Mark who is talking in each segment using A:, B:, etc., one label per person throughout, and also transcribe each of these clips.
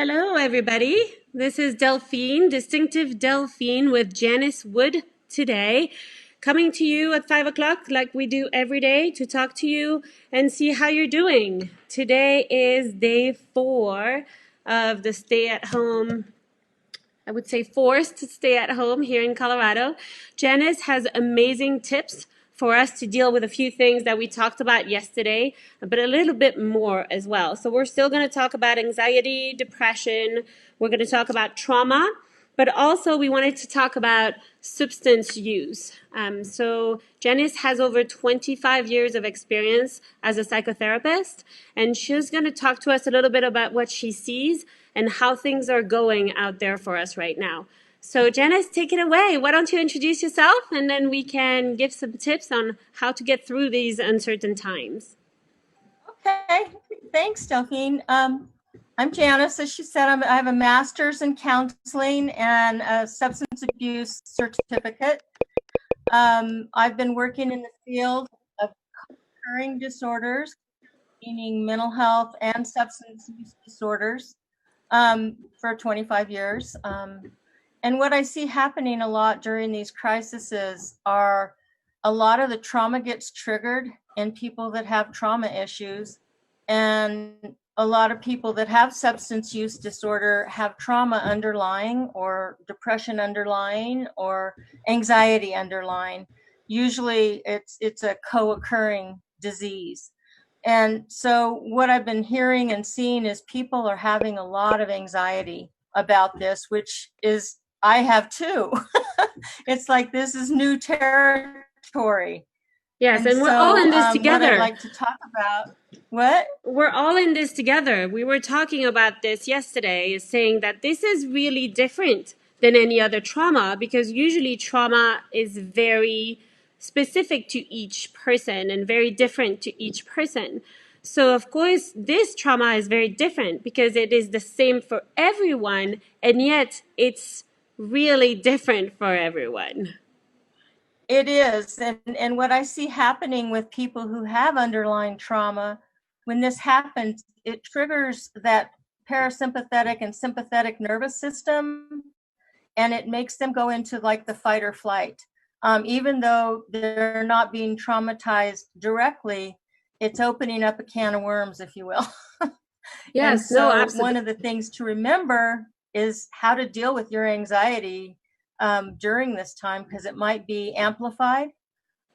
A: Hello, everybody. This is Delphine, Distinctive Delphine with Janice Wood today, coming to you at 5 o'clock like we do every day to talk to you and see how you're doing. Today is day 4 of the stay-at-home, I would say forced to stay at home here in Colorado. Janice has amazing tips for us to deal with a few things that we talked about yesterday, but a little bit more as well. So we're still going to talk about anxiety, depression. We're going to talk about trauma, but also we wanted to talk about substance use. So Janice has over 25 years of experience as a psychotherapist, and she's going to talk to us a little bit about what she sees and how things are going out there for us right now. So Janice, take it away. Why don't you introduce yourself, and then we can give some tips on how to get through these uncertain times.
B: Okay, thanks, Delphine. I'm Janice. As she said, I have a master's in counseling and a substance abuse certificate. I've been working in the field of co-occurring disorders, meaning mental health and substance use disorders, for 25 years. And what I see happening a lot during these crises are a lot of the trauma gets triggered in people that have trauma issues, and a lot of people that have substance use disorder have trauma underlying or depression underlying or anxiety underlying. Usually it's a co-occurring disease. And so what I've been hearing and seeing is people are having a lot of anxiety about this, which is, I have too. It's like this is new territory.
A: Yes, and we're all in this
B: What
A: together.
B: I'd like to talk about, what?
A: We're all in this together. We were talking about this yesterday, saying that this is really different than any other trauma because usually trauma is very specific to each person and very different to each person. So, of course, this trauma is very different because it is the same for everyone, and yet it's really different for everyone.
B: It is. And what I see happening with people who have underlying trauma, when this happens, it triggers that parasympathetic and sympathetic nervous system, and it makes them go into like the fight or flight. Even though they're not being traumatized directly, it's opening up a can of worms, if you will. And
A: Yes, no,
B: so
A: absolutely.
B: one of the things to remember is how to deal with your anxiety during this time, because it might be amplified.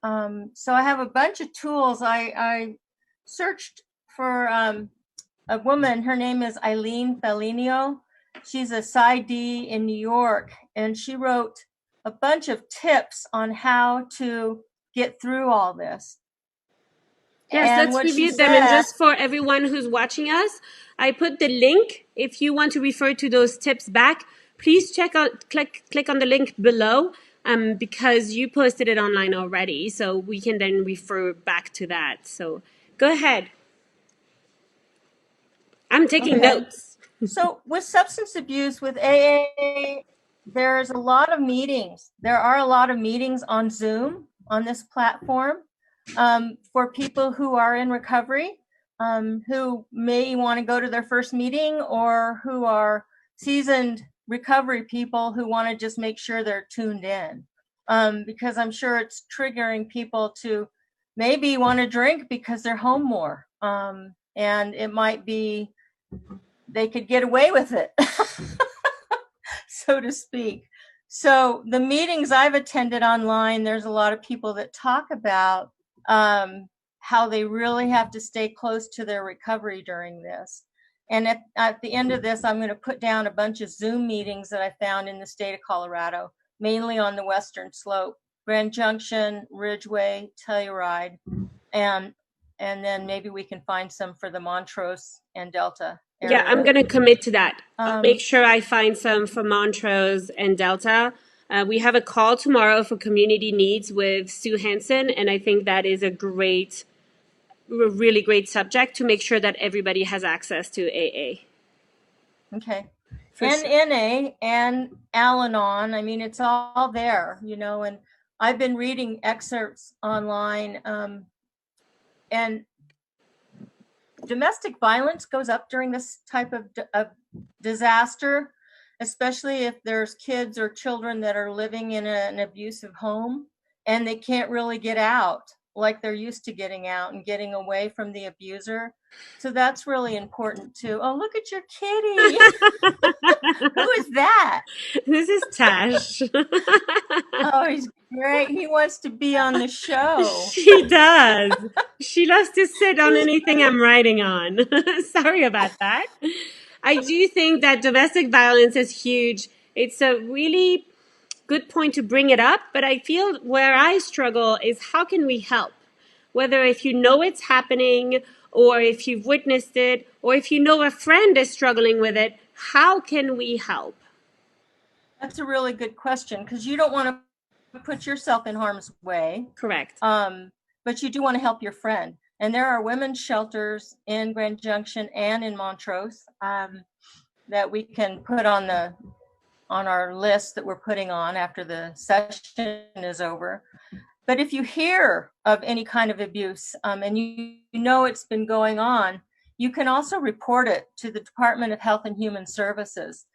B: So I have a bunch of tools. I searched for a woman. Her name is Eileen Fellini. She's a PsyD in New York, and she wrote a bunch of tips on how to get through all this.
A: Yes,
B: And
A: let's
B: what she
A: review them. And
B: said,
A: just for everyone who's watching us, I put the link. If you want to refer to those tips back, please click on the link below because you posted it online already. So we can then refer back to that. So go ahead. I'm taking notes.
B: So with substance abuse, with AA, there's a lot of meetings. There are a lot of meetings on Zoom on this platform for people who are in recovery, who may want to go to their first meeting, or who are seasoned recovery people who want to just make sure they're tuned in. Because I'm sure it's triggering people to maybe want to drink because they're home more. And it might be they could get away with it, so to speak. So the meetings I've attended online, there's a lot of people that talk about how they really have to stay close to their recovery during this. And at the end of this, I'm going to put down a bunch of Zoom meetings that I found in the state of Colorado, mainly on the Western Slope, Grand Junction, Ridgeway, Telluride, and then maybe we can find some for the Montrose and Delta area.
A: Yeah, I'm going to commit to that. I'll make sure I find some for Montrose and Delta. We have a call tomorrow for community needs with Sue Hansen, and I think that is a really great subject to make sure that everybody has access to AA.
B: Okay. And sure. NA and Al-Anon, I mean, it's all there, and I've been reading excerpts online, and domestic violence goes up during this type of disaster, especially if there's kids or children that are living in an abusive home and they can't really get out like they're used to getting out and getting away from the abuser. So that's really important too. Oh, look at your kitty. Who is that?
A: This is Tash.
B: Oh, he's great. He wants to be on the show.
A: She does. She loves to sit on anything I'm writing on. Sorry about that. I do think that domestic violence is huge. It's a really good point to bring it up, but I feel where I struggle is how can we help? Whether if you know it's happening, or if you've witnessed it, or if you know a friend is struggling with it, how can we help?
B: That's a really good question because you don't want to put yourself in harm's way.
A: Correct.
B: But you do want to help your friend. And there are women's shelters in Grand Junction and in Montrose that we can put on our list that we're putting on after the session is over. But if you hear of any kind of abuse and you know it's been going on, you can also report it to the Department of Health and Human Services.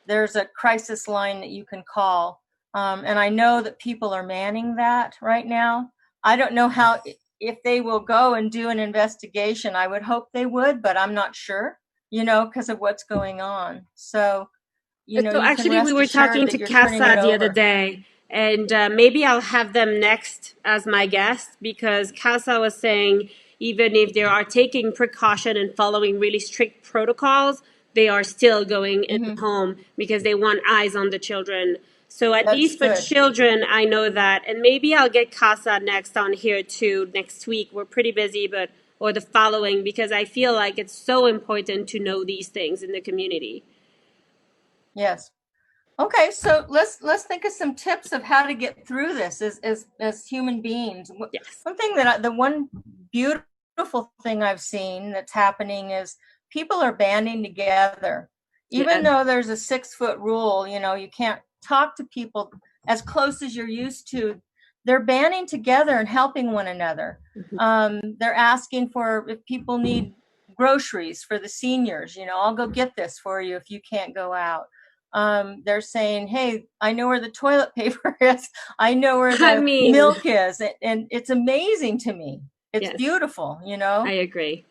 B: There's a crisis line that you can call. And I know that people are manning that right now. I don't know if they will go and do an investigation. I would hope they would, but I'm not sure, because of what's going on. So,
A: so actually we were talking to CASA the other day, and maybe I'll have them next as my guest, because CASA was saying even if they are taking precaution and following really strict protocols, they are still going in home because they want eyes on the children. So at least for children, I know that. And maybe I'll get CASA next on here too next week. We're pretty busy, or the following, because I feel like it's so important to know these things in the community.
B: Yes. Okay, so let's think of some tips of how to get through this as human beings.
A: Yes.
B: The one beautiful thing I've seen that's happening is people are banding together. Even though there's a 6-foot rule, you can't talk to people as close as you're used to. They're banding together and helping one another. They're asking for if people need groceries for the seniors, I'll go get this for you if you can't go out. They're saying, hey, I know where the toilet paper is. I know where the milk is. And it's amazing to me. It's beautiful,
A: I agree.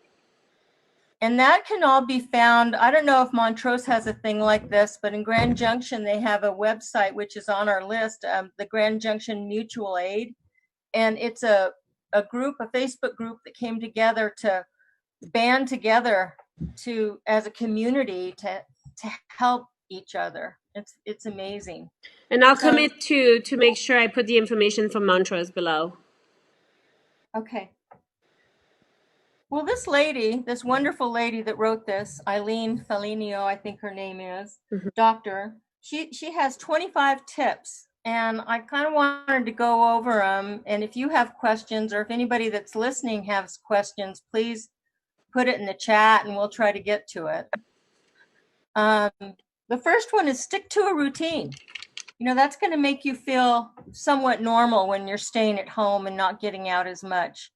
B: And that can all be found. I don't know if Montrose has a thing like this, but in Grand Junction, they have a website, which is on our list, the Grand Junction Mutual Aid. And it's a Facebook group that came together to band together as a community to help each other. It's amazing.
A: And I'll commit to make sure I put the information from Montrose below.
B: Okay. Well, this wonderful lady that wrote this, Eileen Fellini, I think her name is, doctor, she has 25 tips, and I kind of wanted to go over them. And if you have questions, or if anybody that's listening has questions, please put it in the chat and we'll try to get to it. The first one is stick to a routine. That's going to make you feel somewhat normal when you're staying at home and not getting out as much.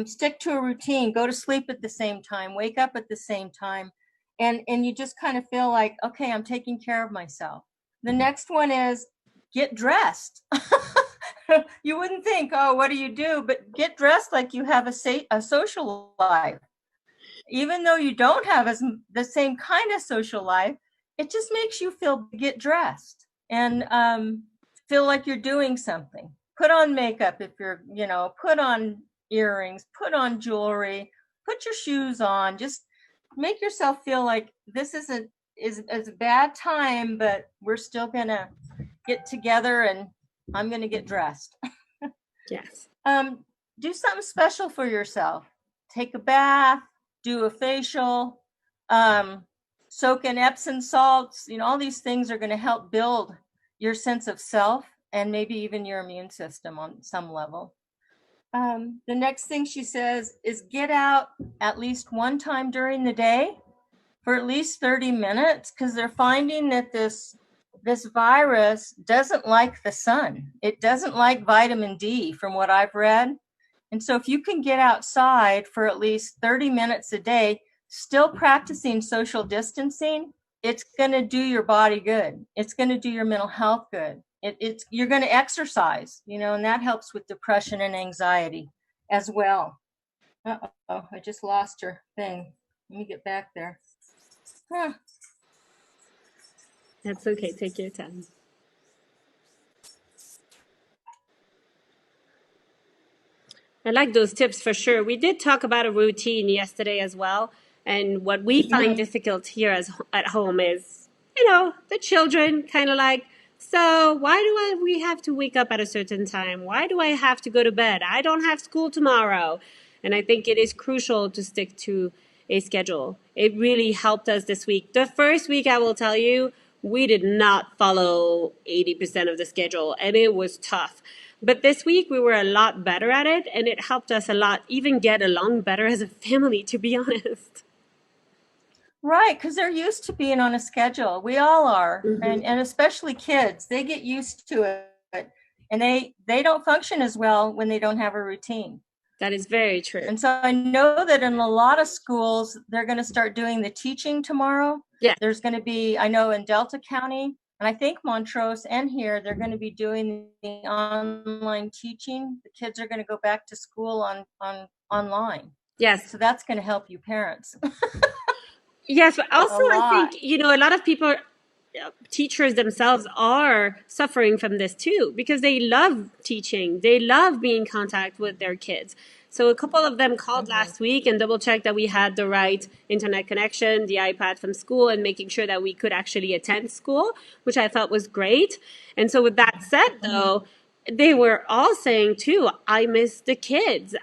B: Stick to a routine, go to sleep at the same time, wake up at the same time, and you just kind of feel like, okay, I'm taking care of myself. The next one is get dressed. You wouldn't think, oh, what do you do? But get dressed like you have a social life. Even though you don't have the same kind of social life, it just makes you get dressed and feel like you're doing something. Put on makeup if you're, put on earrings, put on jewelry, put your shoes on. Just make yourself feel like this is a bad time, but we're still gonna get together and I'm gonna get dressed.
A: Yes.
B: Do something special for yourself. Take a bath, do a facial, soak in Epsom salts. All these things are going to help build your sense of self and maybe even your immune system on some level. The next thing she says is get out at least one time during the day for at least 30 minutes, because they're finding that this virus doesn't like the sun. It doesn't like vitamin D from what I've read. And so if you can get outside for at least 30 minutes a day, still practicing social distancing, it's going to do your body good. It's going to do your mental health good. You're going to exercise, and that helps with depression and anxiety as well. Uh-oh, I just lost her thing. Let me get back there. Huh.
A: That's okay. Take your time. I like those tips for sure. We did talk about a routine yesterday as well. And what we find difficult here at home is, the children kind of like, so why do we have to wake up at a certain time? Why do I have to go to bed? I don't have school tomorrow. And I think it is crucial to stick to a schedule. It really helped us this week. The first week, I will tell you, we did not follow 80% of the schedule, and it was tough. But this week, we were a lot better at it, and it helped us a lot even get along better as a family, to be honest.
B: Right, because they're used to being on a schedule. We all are, and especially kids. They get used to it, and they don't function as well when they don't have a routine.
A: That is very true.
B: And so I know that in a lot of schools, they're going to start doing the teaching tomorrow.
A: Yeah.
B: There's going to be, I know in Delta County, and I think Montrose and here, they're going to be doing the online teaching. The kids are going to go back to school on online.
A: Yes.
B: So that's going to help you parents.
A: Yes, but also I think, a lot of people, teachers themselves are suffering from this too, because they love teaching. They love being in contact with their kids. So a couple of them called last week and double checked that we had the right internet connection, the iPad from school, and making sure that we could actually attend school, which I thought was great. And so with that said, though, they were all saying too, I miss the kids.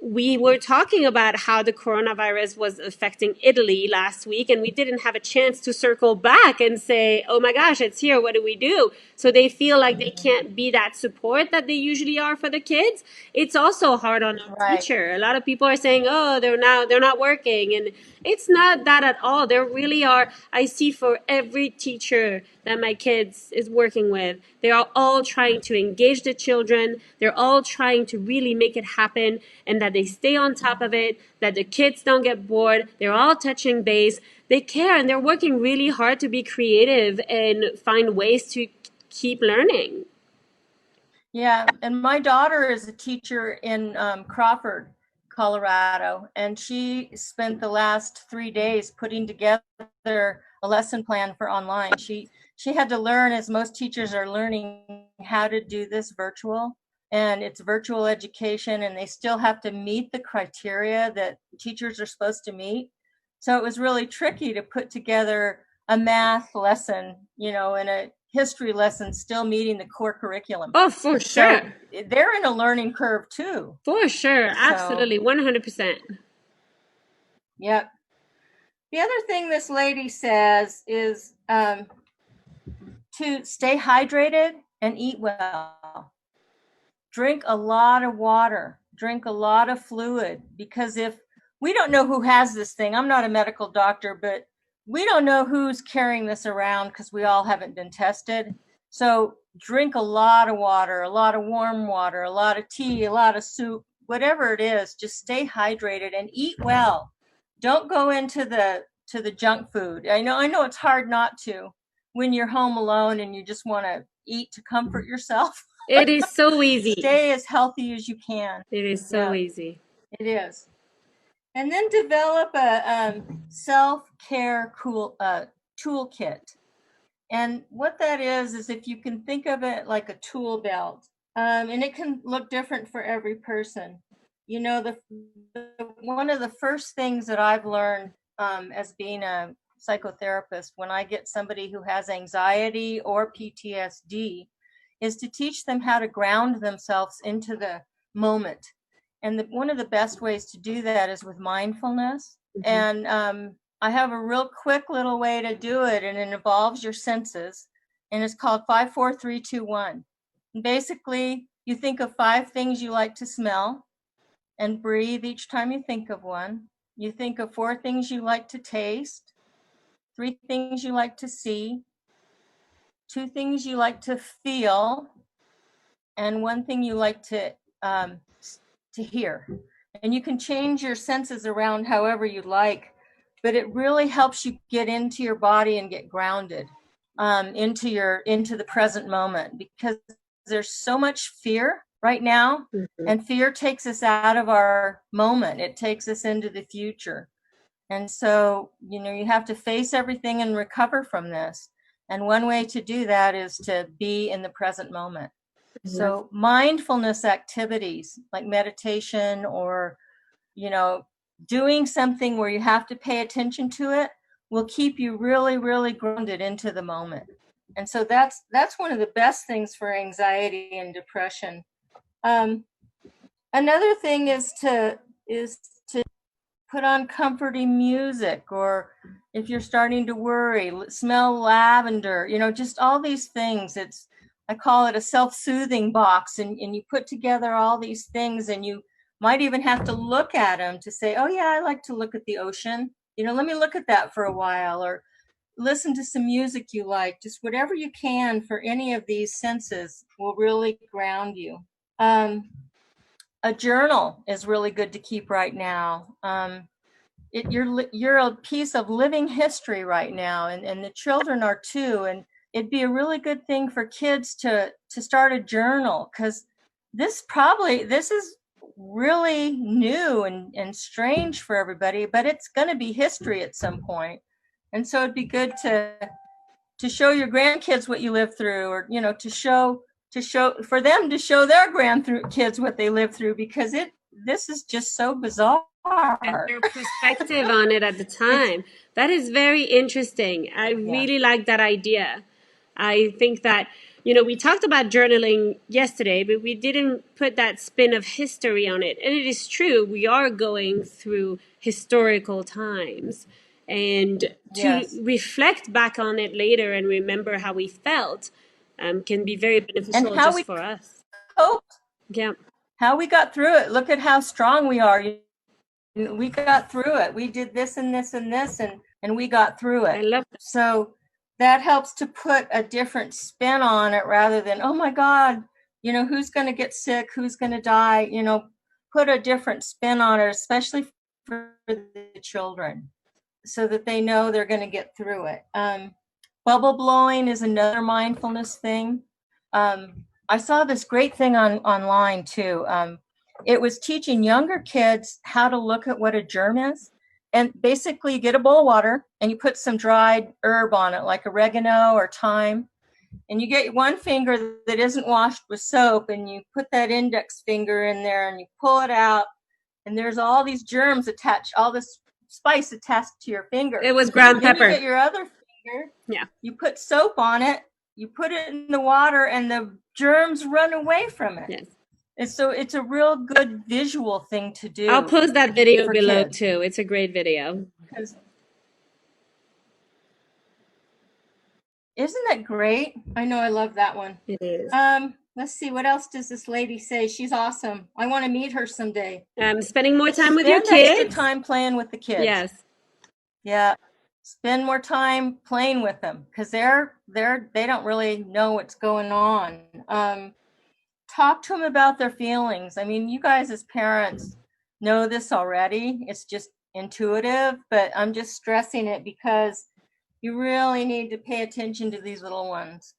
A: We were talking about how the coronavirus was affecting Italy last week, and we didn't have a chance to circle back and say, oh my gosh, it's here. What do we do? So they feel like they can't be that support that they usually are for the kids. It's also hard on a teacher. A lot of people are saying, oh, they're not working. And it's not that at all. There really are. I see for every teacher that my kids is working with, they are all trying to engage the children. They're all trying to really make it happen, and that they stay on top of it, that the kids don't get bored. They're all touching base. They care, and they're working really hard to be creative and find ways to keep learning.
B: Yeah, and my daughter is a teacher in Crawford, Colorado, and she spent the last 3 days putting together a lesson plan for online. She had to learn, as most teachers are learning, how to do this virtual, and it's virtual education, and they still have to meet the criteria that teachers are supposed to meet. So it was really tricky to put together a math lesson, in a history lesson, still meeting the core curriculum.
A: Oh, for sure.
B: So they're in a learning curve too.
A: For sure. Absolutely. 100%.
B: Yep. The other thing this lady says is to stay hydrated and eat well. Drink a lot of water, drink a lot of fluid, because if we don't know who has this thing, I'm not a medical doctor, but we don't know who's carrying this around because we all haven't been tested. So drink a lot of water, a lot of warm water, a lot of tea, a lot of soup, whatever it is, just stay hydrated and eat well. Don't go into the junk food. I know it's hard not to when you're home alone and you just want to eat to comfort yourself.
A: It is so easy.
B: Stay as healthy as you can.
A: It is so easy.
B: It is. And then develop a self-care toolkit. And what that is if you can think of it like a tool belt, and it can look different for every person. One of the first things that I've learned as being a psychotherapist, when I get somebody who has anxiety or PTSD, is to teach them how to ground themselves into the moment. And one of the best ways to do that is with mindfulness. And I have a real quick little way to do it, and it involves your senses. And it's called 5, 4, 3, 2, 1. And basically, you think of 5 things you like to smell and breathe each time you think of one. You think of 4 things you like to taste, 3 things you like to see, 2 things you like to feel, and 1 thing you like to hear. And you can change your senses around however you like. but it really helps you get into your body and get grounded into the present moment, because there's so much fear right now, and fear takes us out of our moment. It takes us into the future. And so, you have to face everything and recover from this. And one way to do that is to be in the present moment. So mindfulness activities like meditation, or, doing something where you have to pay attention to it, will keep you really, really grounded into the moment. And so that's one of the best things for anxiety and depression. Another thing is to put on comforting music, or if you're starting to worry, smell lavender, just all these things. I call it a self-soothing box, and you put together all these things, and you might even have to look at them to say, oh yeah, I like to look at the ocean. Let me look at that for a while, or listen to some music you like. Just whatever you can for any of these senses will really ground you. A journal is really good to keep right now. You're a piece of living history right now, and the children are too. And it'd be a really good thing for kids to start a journal, because this is really new and strange for everybody, but it's going to be history at some point. And so it'd be good to show your grandkids what you lived through, or to show for them to show their grandkids what they lived through, because this is just so bizarre.
A: And their perspective on it at the time. That is very interesting. I really like that idea. I think that, we talked about journaling yesterday, but we didn't put that spin of history on it. And it is true, we are going through historical times. And to reflect back on it later and remember how we felt can be very beneficial just for us.
B: Coped.
A: Yeah.
B: How we got through it. Look at how strong we are. We got through it. We did this and this and this, and we got through it.
A: I love that.
B: So that helps to put a different spin on it, rather than, oh my God, who's going to get sick, who's going to die, put a different spin on it, especially for the children, so that they know they're going to get through it. Bubble blowing is another mindfulness thing. I saw this great thing online too. It was teaching younger kids how to look at what a germ is. And basically you get a bowl of water and you put some dried herb on it, like oregano or thyme. And you get one finger that isn't washed with soap, and you put that index finger in there and you pull it out. And there's all these germs attached, all this spice attached to your finger.
A: It was ground pepper.
B: Then you get your other finger.
A: Yeah.
B: You put soap on it. You put it in the water, and the germs run away from it.
A: Yes.
B: And so it's a real good visual thing to do.
A: I'll post that video below too. It's a great video.
B: Isn't that great? I know, I love that one.
A: It is.
B: Let's see, what else does this lady say? She's awesome. I want to meet her someday.
A: Spending more time with your kids.
B: Extra time playing with the kids.
A: Yes.
B: Yeah. Spend more time playing with them, because they don't really know what's going on. Talk to them about their feelings. I mean, you guys as parents know this already. It's just intuitive, but I'm just stressing it because you really need to pay attention to these little ones.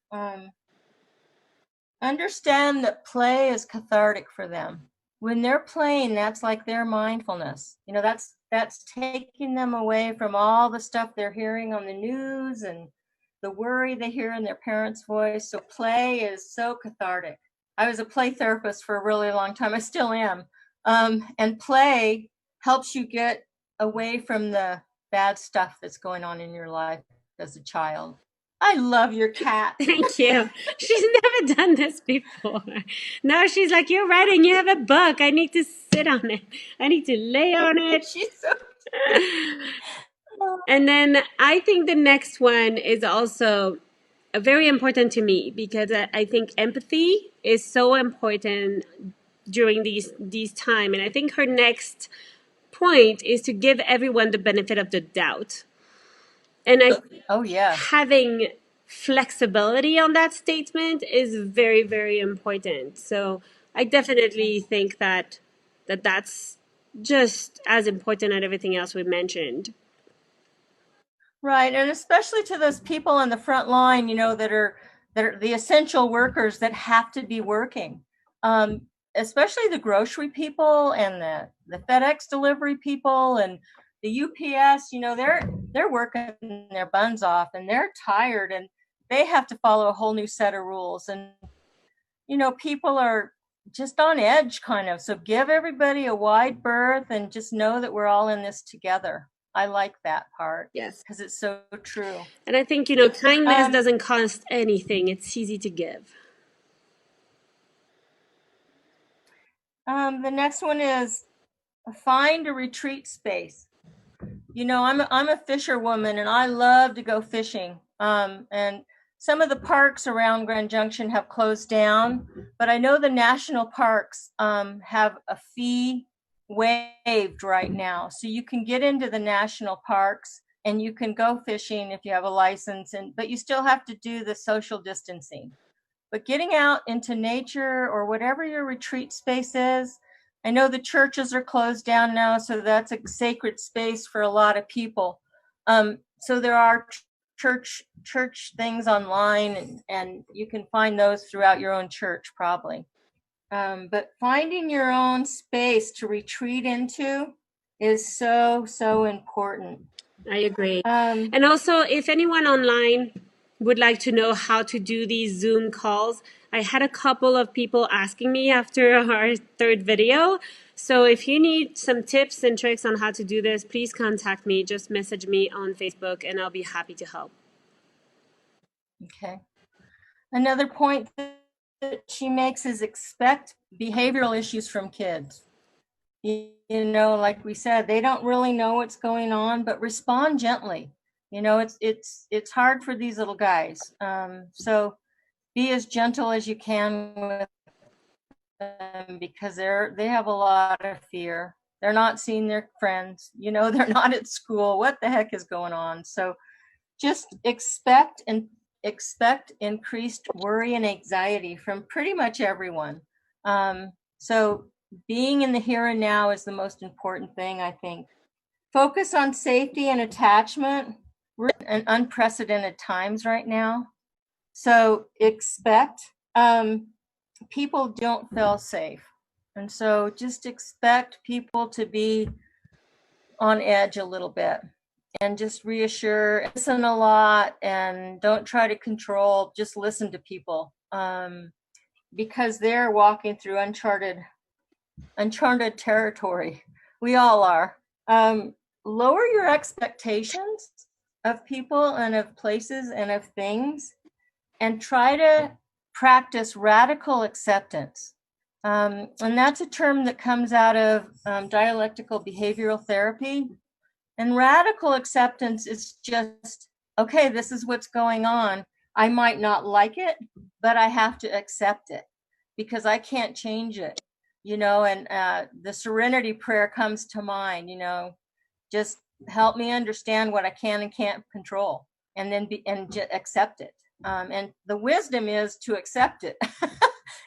B: Understand that play is cathartic for them. When they're playing, that's like their mindfulness. That's taking them away from all the stuff they're hearing on the news and the worry they hear in their parents' voice. So play is so cathartic. I was a play therapist for a really long time. I still am. And play helps you get away from the bad stuff that's going on in your life as a child. I love your cat.
A: Thank you. She's never done this before. Now she's like, you're writing, you have a book. I need to sit on it. I need to lay on it.
B: She's so
A: And then I think the next one is also very important to me, because I think empathy is so important during these time. And I think her next point is to give everyone the benefit of the doubt. And having flexibility on that statement is very, very important. So I definitely think that's just as important as everything else we mentioned.
B: Right, and especially to those people on the front line, that are the essential workers that have to be working. Especially the grocery people and the FedEx delivery people and the UPS, they're working their buns off and they're tired and they have to follow a whole new set of rules. And people are just on edge kind of. So give everybody a wide berth and just know that we're all in this together. I like that part.
A: Yes.
B: Because it's so true.
A: And I think, kindness doesn't cost anything. It's easy to give.
B: The next one is find a retreat space. I'm a fisherwoman and I love to go fishing. And some of the parks around Grand Junction have closed down, but I know the national parks have a fee waived right now. So you can get into the national parks and you can go fishing if you have a license, but you still have to do the social distancing. But getting out into nature or whatever your retreat space is, I know the churches are closed down now, so that's a sacred space for a lot of people. So there are church things online, and you can find those throughout your own church probably. But finding your own space to retreat into is so, so important.
A: I agree. And also, if anyone online would like to know how to do these Zoom calls, I had a couple of people asking me after our third video. So if you need some tips and tricks on how to do this, please contact me. Just message me on Facebook and I'll be happy to help.
B: Okay. Another point that she makes is expect behavioral issues from kids. Like we said, they don't really know what's going on, but respond gently. It's hard for these little guys. So be as gentle as you can with them because they have a lot of fear. They're not seeing their friends. They're not at school. What the heck is going on? So just expect increased worry and anxiety from pretty much everyone. So being in the here and now is the most important thing, I think. Focus on safety and attachment. We're in unprecedented times right now. So expect people don't feel safe. And so just expect people to be on edge a little bit and just reassure, listen a lot and don't try to control, just listen to people because they're walking through uncharted territory. We all are. Lower your expectations of people and of places and of things and try to practice radical acceptance. And that's a term that comes out of dialectical behavioral therapy. And radical acceptance is just, okay, this is what's going on. I might not like it, but I have to accept it because I can't change it. And the Serenity Prayer comes to mind, just help me understand what I can and can't control and then accept it. And the wisdom is to accept it.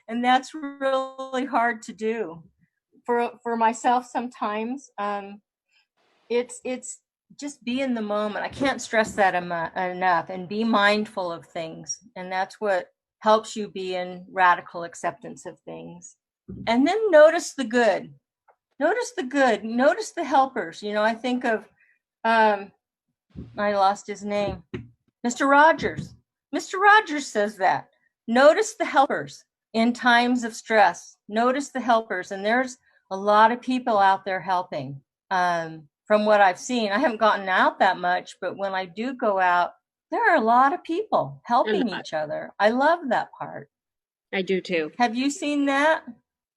B: And that's really hard to do. For myself sometimes, it's just be in the moment. I can't stress that enough, and be mindful of things. And that's what helps you be in radical acceptance of things. And then notice the good. Notice the good. Notice the helpers. I think of, I lost his name, Mr. Rogers. Mr. Rogers says that. Notice the helpers in times of stress. Notice the helpers. And there's a lot of people out there helping. From what I've seen, I haven't gotten out that much, but when I do go out, there are a lot of people helping each other. I love that part.
A: I do too.
B: Have you seen that?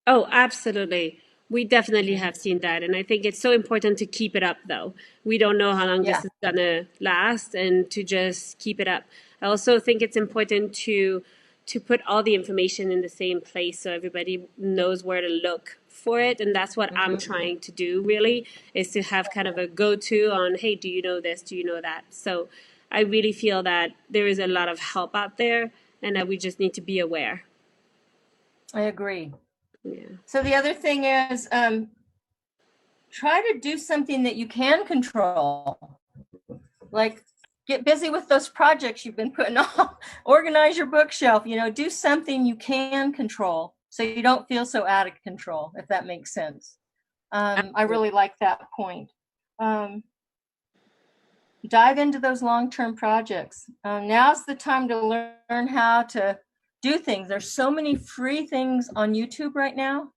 A: Oh, absolutely. We definitely have seen that. And I think it's so important to keep it up, though. We don't know how long this is going to last, and to just keep it up. I also think it's important to put all the information in the same place so everybody knows where to look for it. And that's what I'm trying to do, really, is to have kind of a go-to on, hey, do you know this? Do you know that? So I really feel that there is a lot of help out there and that we just need to be aware.
B: I agree.
A: Yeah.
B: So the other thing is try to do something that you can control. Like get busy with those projects you've been putting off. Organize your bookshelf, do something you can control so you don't feel so out of control, if that makes sense. I really like that point. Dive into those long-term projects. Now's the time to learn how to do things. There's so many free things on YouTube right now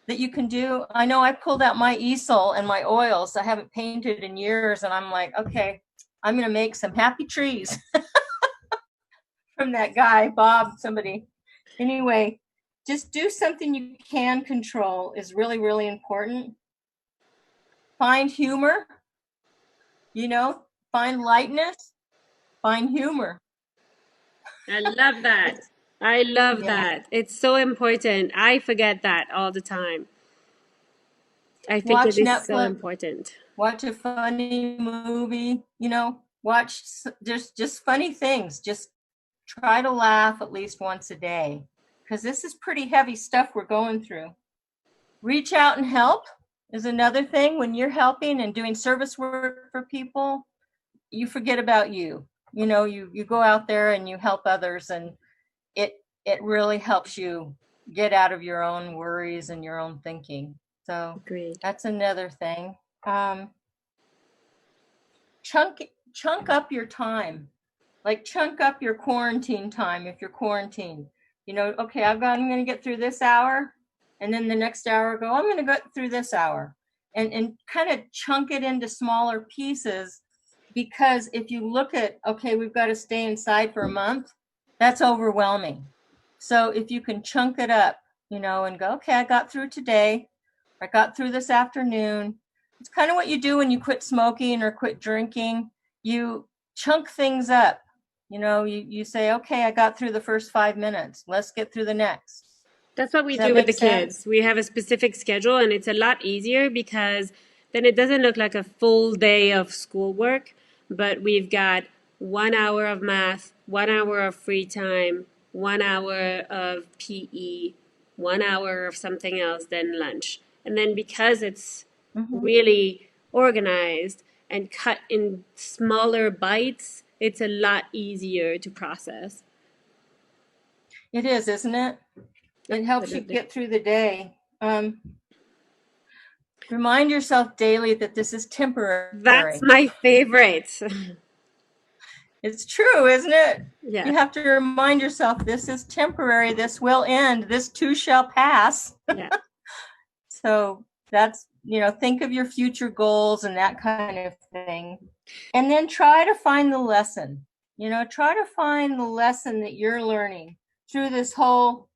B: that you can do. I know I pulled out my easel and my oils I haven't painted in years, and I'm like, okay, I'm going to make some happy trees from that guy, Bob, somebody. Anyway, just do something you can control is really, really important. Find humor, find lightness, find humor.
A: I love that. I love that. It's so important. I forget that all the time. I think
B: Watch
A: it is
B: Netflix,
A: so important.
B: watch a funny movie, watch just funny things. Just try to laugh at least once a day, because this is pretty heavy stuff we're going through. Reach out and help is another thing. When you're helping and doing service work for people, you forget about you. You go out there and you help others, and it really helps you get out of your own worries and your own thinking. So
A: Agreed.
B: That's another thing. Chunk up your time, like chunk up your quarantine time. If you're quarantined, okay, I'm going to get through this hour, and then the next hour I'm going to go through this hour, and kind of chunk it into smaller pieces. Because if you look at, okay, we've got to stay inside for a month, that's overwhelming. So if you can chunk it up, and go, okay, I got through today, I got through this afternoon. It's kind of what you do when you quit smoking or quit drinking. You chunk things up. You say, okay, I got through the first 5 minutes. Let's get through the next.
A: That's what we do with the kids. We have a specific schedule, and it's a lot easier because then it doesn't look like a full day of schoolwork, but we've got 1 hour of math, 1 hour of free time, 1 hour of PE, 1 hour of something else, then lunch. And then because it's really organized and cut in smaller bites, it's a lot easier to process.
B: It is, isn't it? It helps you get through the day. Remind yourself daily that this is temporary.
A: That's my favorite.
B: It's true, isn't it?
A: Yeah.
B: You have to remind yourself this is temporary. This will end. This too shall pass.
A: Yeah.
B: So that's, think of your future goals and that kind of thing. And then try to find the lesson. Try to find the lesson that you're learning through this whole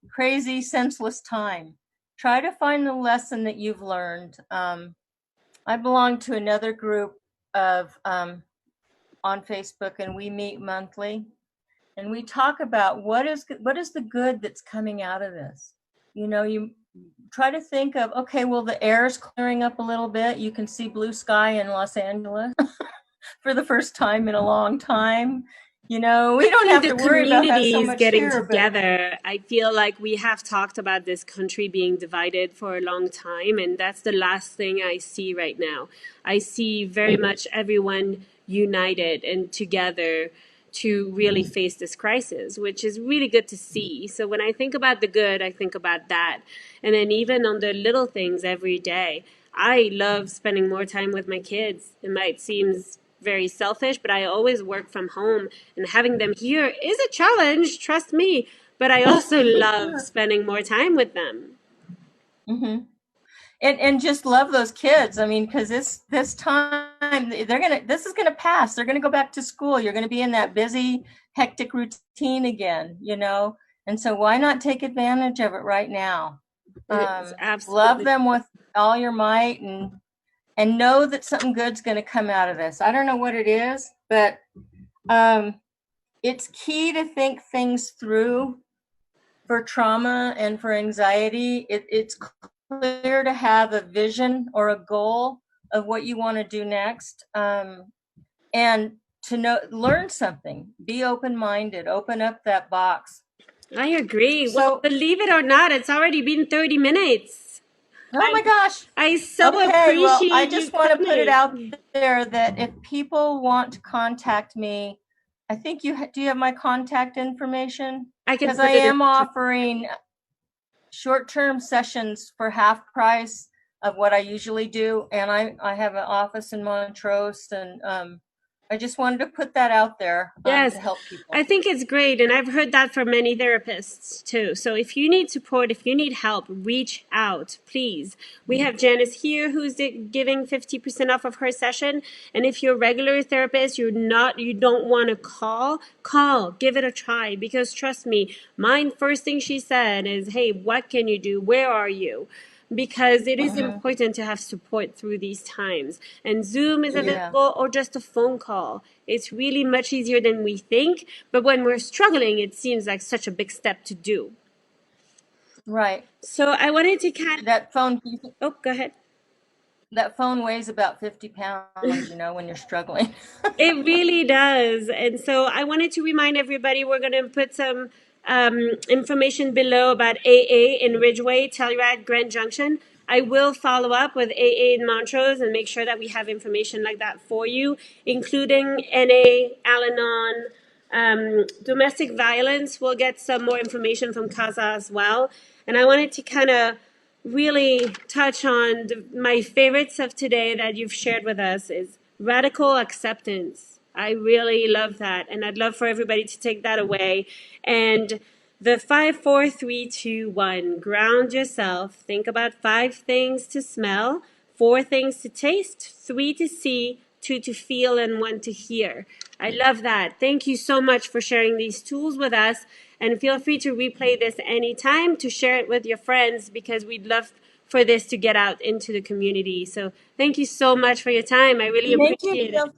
B: crazy, senseless time. Try to find the lesson that you've learned. I belong to another group of on Facebook, and we meet monthly, and we talk about what is the good that's coming out of this. You try to think of, okay, well, the air is clearing up a little bit. You can see blue sky in Los Angeles for the first time in a long time. We don't have to worry about that so much
A: getting
B: here,
A: together. I feel like we have talked about this country being divided for a long time, and that's the last thing I see right now. I see very much everyone united and together to really face this crisis, which is really good to see. So when I think about the good, I think about that. And then even on the little things every day, I love spending more time with my kids. It might seem very selfish, but I always work from home, and having them here is a challenge, trust me. But I also love spending more time with them.
B: Mm-hmm. And just love those kids. I mean, because this time this is gonna pass. They're gonna go back to school. You're gonna be in that busy, hectic routine again, And so why not take advantage of it right now? Love them with all your might, and know that something good's gonna come out of this. I don't know what it is, but it's key to think things through for trauma and for anxiety. It's clear to have a vision or a goal of what you want to do next, and to learn something. Be open-minded. Open up that box.
A: I agree. So, well, believe it or not, it's already been 30 minutes.
B: Oh my gosh.
A: I so
B: Okay, well, I
A: appreciate you
B: just want to put it out
A: coming.
B: there that if people want to contact me, I think do you have my contact information?
A: I can
B: Because I
A: put it in
B: am
A: the chat.
B: offering short-term sessions for half price of what I usually do. And I have an office in Montrose, and I just wanted to put that out there
A: Yes,
B: to help people.
A: I think it's great. And I've heard that from many therapists too. So if you need support, if you need help, reach out, please. We have Janice here who's giving 50% off of her session. And if you're a regular therapist, you don't want to call, give it a try. Because trust me, mine first thing she said is, hey, what can you do? Where are you? Because it is important to have support through these times. And Zoom is available, or just a phone call. It's really much easier than we think. But when we're struggling, it seems like such a big step to do.
B: Right.
A: So I wanted to
B: That phone.
A: Oh, go ahead.
B: That phone weighs about 50 pounds, when you're struggling.
A: It really does. And so I wanted to remind everybody we're going to put some information below about AA in Ridgeway, Telluride, Grand Junction. I will follow up with AA in Montrose and make sure that we have information like that for you, including NA, Al-Anon, domestic violence. We'll get some more information from CASA as well. And I wanted to kind of really touch on my favorites of today that you've shared with us is radical acceptance. I really love that. And I'd love for everybody to take that away. And the 5, 4, 3, 2, 1. Ground yourself. Think about 5 things to smell, 4 things to taste, 3 to see, 2 to feel, and 1 to hear. I love that. Thank you so much for sharing these tools with us. And feel free to replay this anytime, to share it with your friends, because we'd love for this to get out into the community. So thank you so much for your time. I really appreciate it.